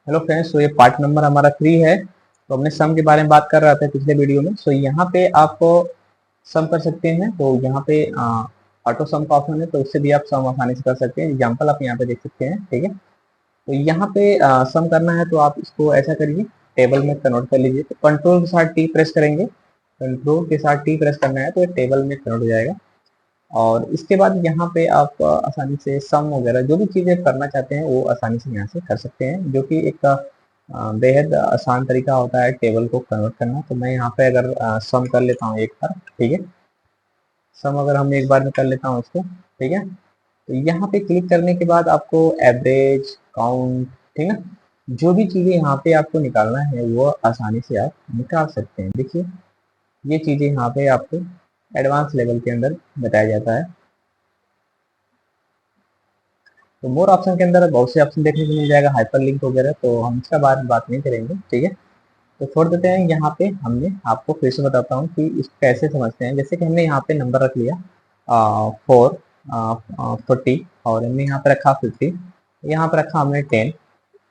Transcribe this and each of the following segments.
Hello friends, तो ये part number हमारा 3 है। तो हमने सम के बारे में बात कर रहा था पिछले वीडियो में। सो यहाँ पे आप सम कर सकते हैं। तो यहाँ पे ऑटो सम का ऑप्शन है, तो उससे भी आप सम आसानी से कर सकते हैं। एग्जाम्पल आप यहाँ पे देख सकते हैं, ठीक है। तो यहाँ पे सम करना है तो आप इसको ऐसा करिए, टेबल में कन्वर्ट कर लीजिए। तो कंट्रोल के साथ टी प्रेस करेंगे, कंट्रोल के साथ टी प्रेस करना है तो ये टेबल में कन्वर्ट हो जाएगा। और इसके बाद यहाँ पे आप आसानी से सम वगैरह जो भी चीज़ें करना चाहते हैं वो आसानी से यहाँ से कर सकते हैं, जो कि एक बेहद आसान तरीका होता है टेबल को कन्वर्ट करना। तो मैं यहाँ पे अगर सम कर लेता हूँ एक बार, ठीक है। सम अगर हम एक बार में कर लेता हूँ इसको, ठीक है। तो यहाँ पे क्लिक करने के बाद आपको एवरेज, काउंट, ठीक है, जो भी चीज़ें यहाँ पे आपको निकालना है वो आसानी से आप निकाल सकते हैं। देखिए, ये चीज़ें यहाँ पे आपको एडवांस लेवल के अंदर बताया जाता है। तो मोर ऑप्शन के अंदर बहुत से ऑप्शन देखने को मिल जाएगा, हाइपर लिंक वगैरह, तो हम इसका बात नहीं करेंगे, ठीक है। तो छोड़ देते हैं। यहाँ पे हमने आपको फिर से बताता हूँ कि इसको कैसे समझते हैं। जैसे कि हमने यहाँ पे नंबर रख लिया 40, और हमने यहाँ पे रखा 50, यहाँ पे रखा हमने 10,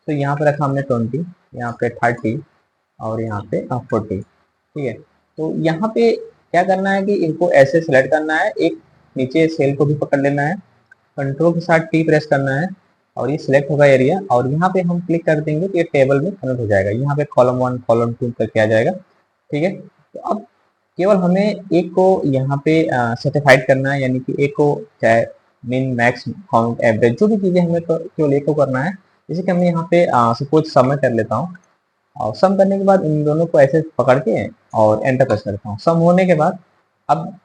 तो यहाँ पे रखा हमने 20, यहाँ पे 30, और यहाँ पे 40, ठीक है। तो यहाँ पे क्या करना है कि इनको ऐसे सेलेक्ट करना है, एक नीचे सेल को भी पकड़ लेना है, कंट्रोल के साथ टी प्रेस करना है, और ये सिलेक्ट होगा एरिया, और यहाँ पे हम क्लिक कर देंगे तो ये टेबल में कन्वर्ट हो जाएगा। यहाँ पे कॉलम 1 कॉलम 2 करके आ जाएगा, ठीक है। तो अब केवल हमें एक को यहाँ पे सर्टिफाइड करना है, यानी कि एक को चाहे मिन मैक्स काउंट एवरेज जो भी चीज़ें हमें तो केवल एक को करना है। जैसे कि हमने यहाँ पे सपोज सम में कर लेता हूँ, और सम करने के बाद इन दोनों को ऐसे पकड़ के और एंटर प्रेस करता हूँ। सम होने के बाद अब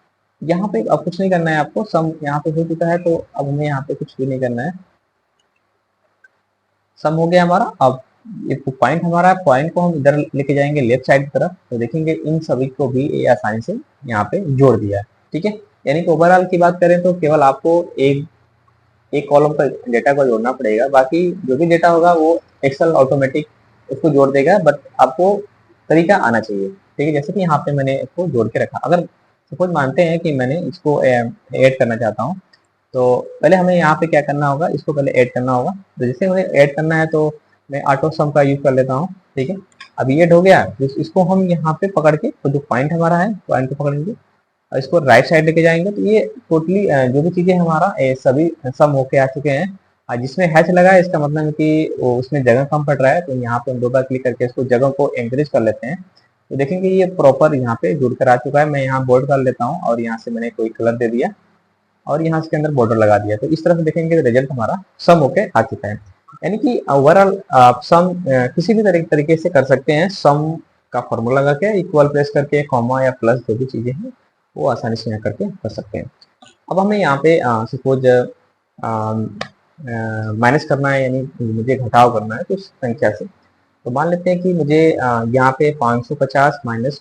यहाँ पे अब कुछ नहीं करना है आपको, सम यहाँ पे हो चुका है, तो अब हमें यहाँ पे कुछ भी नहीं करना है। सम हो गया हमारा। अब ये पॉइंट हमारा, पॉइंट को हम इधर लेके जाएंगे लेफ्ट साइड की तरफ, तो देखेंगे इन सभी को भी ये आसानी से यहाँ पे जोड़ दिया है, ठीक है। यानी कि ओवरऑल की बात करें तो केवल आपको एक एक कॉलम का डेटा को जोड़ना पड़ेगा, बाकी जो भी डेटा होगा वो एक्सेल ऑटोमेटिक उसको जोड़ देगा। बट आपको तरीका आना चाहिए, ठीक है। जैसे कि यहाँ पे मैंने इसको जोड़ के रखा। अगर सपोज मानते हैं कि मैंने इसको ऐड करना चाहता हूँ, तो पहले हमें यहाँ पे क्या करना होगा, इसको पहले ऐड करना होगा। तो जैसे हमें ऐड करना है तो मैं ऑटो सम का यूज कर लेता हूँ, ठीक है। अभी ऐड हो गया, इसको हम यहाँ पे पकड़ के, तो जो पॉइंट हमारा है पॉइंट को पकड़ेंगे और इसको राइट साइड लेके जाएंगे, तो ये टोटली जो भी चीजें हमारा सभी सम होके आ चुके हैं। जिसमें हैच लगा है इसका मतलब है कि वो उसमें जगह कम पड़ रहा है, तो यहाँ पे हम दो बार क्लिक करके इसको जगह को इंक्रीज कर लेते हैं। तो देखेंगे ये प्रॉपर यहाँ पे जुड़ कर आ चुका है। मैं यहाँ बोल्ड कर लेता हूँ और यहाँ से मैंने कोई कलर दे दिया और यहाँ इसके अंदर बॉर्डर लगा दिया। तो इस तरह से देखेंगे रिजल्ट हमारा सम होके आ चुका है। यानी कि ओवरऑल आप सम किसी भी तरीके से कर सकते हैं। सम का फॉर्मूला लगा के इक्वल प्रेस करके कॉमा या प्लस जो भी चीजें हैं वो आसानी से यहाँ करके कर सकते हैं। अब हमें यहाँ पे सपोज माइनस करना है, यानी मुझे घटाव करना है कुछ संख्या से। तो मान लेते हैं कि मुझे यहाँ पे 550 माइनस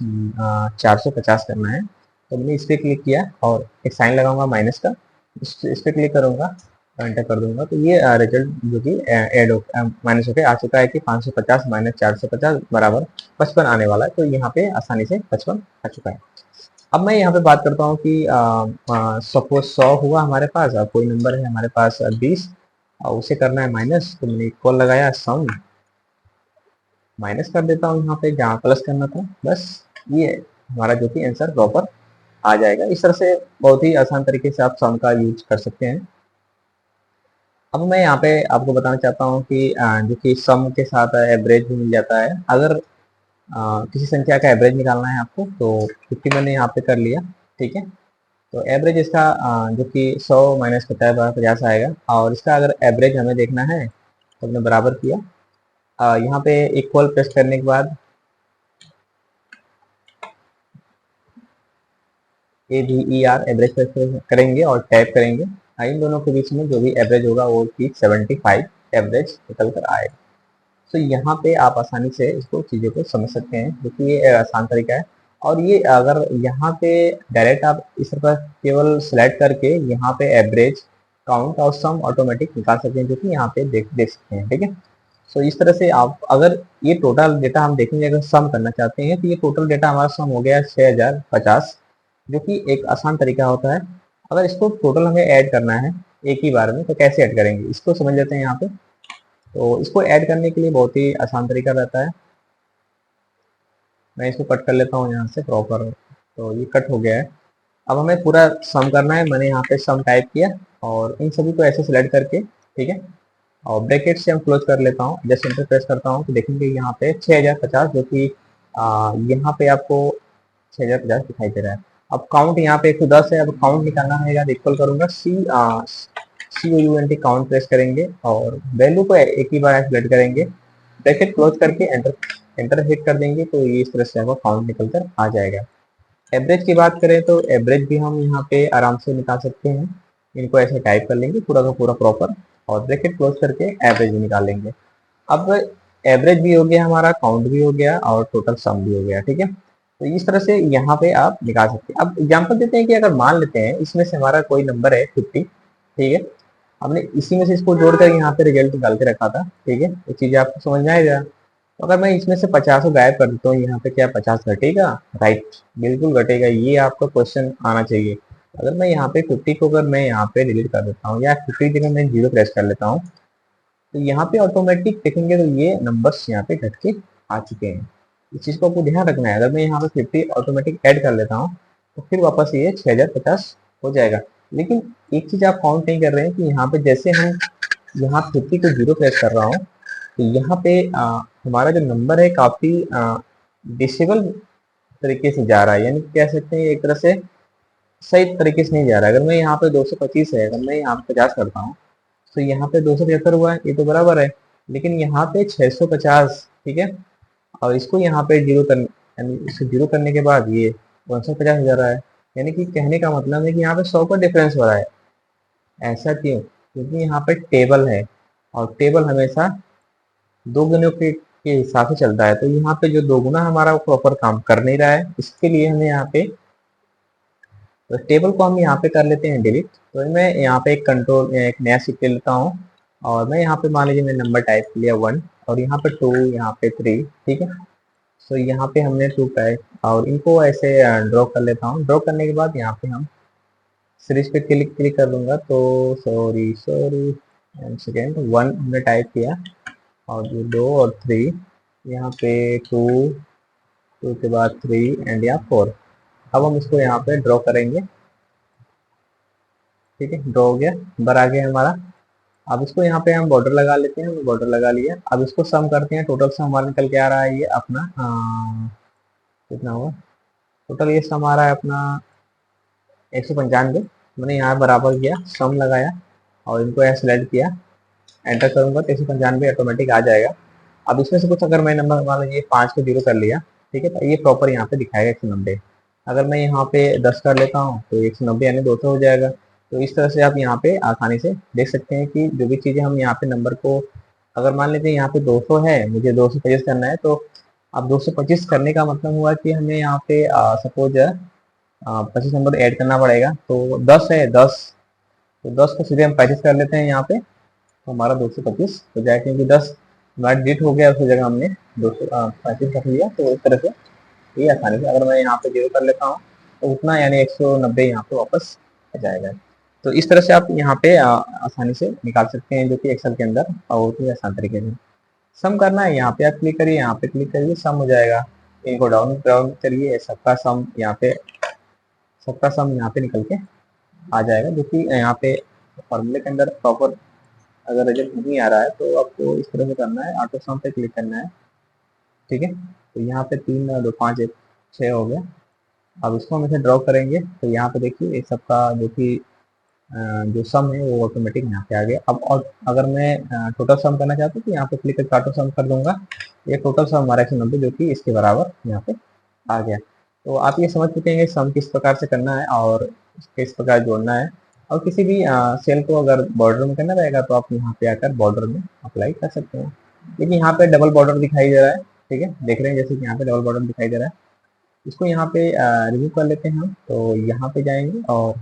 450 करना है। तो मैंने इस पर क्लिक किया और एक साइन लगाऊंगा माइनस का, इस पर क्लिक करूंगा, एंटर कर दूंगा, तो ये रिजल्ट जो कि एड हो माइनस होकर आ चुका है कि 550 माइनस 450 बराबर 55 आने वाला है। तो यहाँ पे आसानी से 55 आ चुका है। अब मैं यहाँ पे बात करता हूँ कि सपोज 100 हुआ हमारे पास, कोई नंबर है हमारे पास 20, उसे करना है माइनस। तो मैंने इक्वल लगाया, सम माइनस कर देता हूँ यहाँ पे जहाँ प्लस करना था, बस ये हमारा जो कि आंसर प्रॉपर आ जाएगा। इस तरह से बहुत ही आसान तरीके से आप सम का यूज कर सकते हैं। अब मैं यहाँ पे आपको बताना चाहता हूँ कि जो कि सम के साथ एवरेज भी मिल जाता है। अगर किसी संख्या का एवरेज निकालना है आपको, तो 50 मैंने यहाँ पे कर लिया, ठीक है। तो एवरेज इसका जो कि 100 माइनस 50 आएगा, और इसका अगर एवरेज हमें देखना है तो हमने बराबर किया, यहाँ पे इक्वल प्रेस करने के बाद AVER एवरेज प्रेस करेंगे और टैप करेंगे। इन दोनों के बीच में जो भी एवरेज होगा वो ठीक 75 एवरेज निकल कर आएगा। तो यहाँ पे आप आसानी से इसको चीज़ों को समझ सकते हैं, क्योंकि ये आसान तरीका है। और ये अगर यहाँ पे डायरेक्ट आप इस पर केवल सेलेक्ट करके यहाँ पे एवरेज, काउंट और सम ऑटोमेटिक निकाल सकते हैं, जो कि यहाँ पे देख सकते हैं, ठीक है। सो इस तरह से आप अगर ये टोटल डेटा हम देखेंगे, अगर सम करना चाहते हैं, तो ये टोटल डेटा हमारा सम हो गया 6050, जो कि एक आसान तरीका होता है। अगर इसको टोटल हमें ऐड करना है एक ही बार में, तो कैसे ऐड करेंगे इसको समझ लेते हैं यहाँ पे। तो इसको ऐड करने के लिए बहुत ही आसान तरीका रहता है। मैं इसको कट कर लेता हूँ यहाँ से प्रॉपर, तो ये कट हो गया है। अब हमें पूरा सम करना है, मैंने यहाँ पे सम टाइप किया और इन सभी को ऐसे सिलेक्ट करके, ठीक है, और ब्रैकेट से हम क्लोज कर लेता हूँ, जस्ट एंटर प्रेस करता हूँ तो देखेंगे यहाँ पे 6050, जो कि यहाँ पे आपको 6050 दिखाई दे रहा है। अब काउंट यहाँ पे 110 है। अब काउंट निकालना है, या इक्वल करूंगा COUNT काउंट प्रेस करेंगे और वैल्यू को एक ही बार सिलेक्ट करेंगे, ब्रैकेट क्लोज करके एंटर एंटर हिट कर देंगे, तो ये इस तरह से आपका काउंट निकल कर आ जाएगा। एवरेज की बात करें तो एवरेज भी हम यहाँ पे आराम से निकाल सकते हैं। इनको ऐसे टाइप कर लेंगे पूरा का पूरा प्रॉपर और ब्रैकेट क्लोज करके एवरेज भी निकाल लेंगे। अब एवरेज भी हो गया हमारा, काउंट भी हो गया और टोटल सम भी हो गया, ठीक है। तो इस तरह से यहाँ पे आप निकाल सकते हैं। अब एग्जांपल देते हैं कि अगर मान लेते हैं इसमें से हमारा कोई नंबर है 50, ठीक है, हमने इसी में से इसको जोड़कर यहाँ पे रिजल्ट निकाल के रखा था, ठीक है, ये चीज आपको समझ में आएगा। तो अगर मैं इसमें से 50 को गायब कर देता हूँ, यहाँ पे क्या 50 घटेगा? राइट, बिल्कुल घटेगा। ये आपका क्वेश्चन आना चाहिए। अगर मैं यहाँ पे 50 को अगर मैं यहाँ पे डिलीट कर देता हूँ या 50 की जगह मैं 0 प्रेस कर लेता हूँ, तो यहाँ पे ऑटोमेटिक देखेंगे तो ये नंबर्स यहाँ पे घट के आ चुके हैं। इस चीज को आपको ध्यान रखना है। अगर मैं यहाँ पे 50 ऑटोमेटिक ऐड कर लेता हूँ तो फिर वापस ये 6050 हो जाएगा। लेकिन एक चीज आप काउंट नहीं कर रहे हैं कि यहाँ पे जैसे हम यहाँ 50 को 0 प्रेस कर रहा हूँ, तो यहाँ पे हमारा जो नंबर है काफी डिसेबल तरीके से जा रहा है, यानी कह सकते हैं एक तरह से सही तरीके से नहीं जा रहा है। अगर मैं यहाँ पे 225 है, अगर मैं यहाँ पे 50 करता हूँ तो यहाँ पे 275 हुआ है, ये तो बराबर है। लेकिन यहाँ पे 650, ठीक है, और इसको यहाँ पे जीरो कर, यानी इसको जीरो करने के बाद ये 150 हो जा रहा है। यानी कि कहने का मतलब है कि यहाँ पे 100 का डिफरेंस हो रहा है। ऐसा क्यों? क्योंकि यहाँ पे टेबल है और टेबल हमेशा दो गुणों के हिसाब से चलता है। तो यहाँ पे जो दो गुना हमारा प्रॉपर काम कर नहीं रहा है, इसके लिए हमें यहाँ पे तो टेबल को हम यहाँ पे कर लेते हैं डिलीट। तो मैं यहाँ पे एक कंट्रोल एक नया सीट ले लेता हूँ और मैं यहाँ पे मान लीजिए मैंने नंबर टाइप किया 1 और यहाँ पे 2, यहाँ पे 3, ठीक है। तो यहाँ पे हमने 2 टाइप और इनको ऐसे ड्रॉ कर लेता हूँ। ड्रॉ करने के बाद यहाँ पे हम सीरीज पे क्लिक क्लिक कर दूंगा, तो सॉरी सॉरी एंड सेकेंड 1 हमने टाइप किया और ये 2 और 3, यहाँ पे 2, 2 के बाद 3 एंड यहाँ 4। अब हम इसको यहाँ पे ड्रॉ करेंगे, ठीक है, ड्रॉ हो गया, नंबर आ गया हमारा। अब इसको यहाँ पे हम बॉर्डर लगा लेते हैं, हमने बॉर्डर लगा लिया। अब इसको सम करते हैं, टोटल सम हमारा निकल के आ रहा है ये अपना कितना हुआ टोटल, ये सम आ रहा है अपना 195। मैंने यहाँ बराबर किया, सम लगाया और इनको यहाँ सेलेक्ट किया, एंटर करूंगा तो 195 ऑटोमेटिक आ जाएगा। अब इसमें से कुछ अगर मैं नंबर मान लीजिए 5 को 0 कर लिया, ठीक है, तो ये प्रॉपर यहाँ पे दिखाएगा 190। अगर मैं यहाँ पे 10 कर लेता हूँ तो 190 यानी 200 हो जाएगा। तो इस तरह से आप यहाँ पे आसानी से देख सकते हैं कि जो भी चीज़ें हम यहाँ पे नंबर को, अगर मान लेते हैं यहाँ पे 200 है, मुझे 225 करना है, तो अब 225 करने का मतलब हुआ कि हमें यहाँ पे सपोज 25 नंबर ऐड करना पड़ेगा। तो 10 है, 10, तो 10 को सीधे हम 35 कर लेते हैं यहाँ पे, तो हमारा 225 हो जाएगा, क्योंकि 10 हमारा डिलीट हो गया, उसकी जगह हमने 235 रख लिया। तो इस तरह से ये आसानी से, अगर मैं यहाँ पे 0 कर लेता हूँ तो उतना यानी 190 यहाँ पे वापस आ जाएगा। तो इस तरह से आप यहाँ पे आसानी से निकाल सकते हैं, जो कि एक्सेल के अंदर बहुत ही आसान तरीके से सम करना है। यहाँ पे आप क्लिक करिए, यहाँ पे क्लिक करिए, सम हो जाएगा। इनको डाउन डाउन करिए, सबका सम यहाँ पे निकल के आ जाएगा, जो कि यहाँ पे फॉर्मूले के अंदर प्रॉपर अगर रिजल्ट नहीं आ रहा है तो आपको इस तरह से करना है, ऑटो सम पे क्लिक करना है, ठीक है। तो यहाँ पे 3 2 5 1 6 हो गया। अब इसको हम इसे ड्रॉ करेंगे तो यहाँ पे देखिए ये सबका जो कि जो सम है वो ऑटोमेटिक यहाँ पे आ गया। अब और अगर मैं टोटल सम करना चाहता हूँ तो यहाँ पे क्लिक करके ऑटो सम कर दूंगा। ये टोटल सम हमारा 190 जो कि इसके बराबर यहाँ पे आ गया। तो आप ये समझ चुके हैं कि सम किस प्रकार से करना है और किस प्रकार जोड़ना है। और किसी भी सेल को अगर बॉर्डर में करना रहेगा तो आप यहाँ पे आकर बॉर्डर में अप्लाई कर सकते हैं। लेकिन यहाँ पे डबल बॉर्डर दिखाई दे रहा है, ठीक है, देख रहे हैं जैसे कि यहाँ पे डबल बॉर्डर दिखाई दे रहा है। इसको यहाँ पे रिव्यू कर लेते हैं हम। तो यहाँ पे जाएंगे और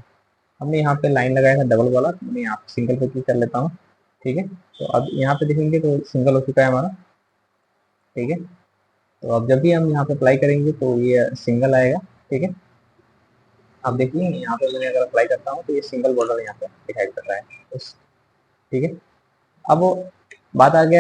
हमने यहाँ पे लाइन लगाया था डबल वाला, तो मैं यहाँ पे सिंगल पे क्लिक कर लेता हूँ, ठीक है। तो अब यहाँ पे देखेंगे तो सिंगल हो चुका है हमारा, ठीक है। तो अब जब भी हम यहाँ पे अप्लाई करेंगे तो ये सिंगल आएगा, ठीक है। अब देखिए यहाँ पे मैंने अगर अप्लाई करता हूँ तो ये सिंगल बॉर्डर यहाँ पे दिखाई पड़ रहा है, ठीक है। अब बात आ गया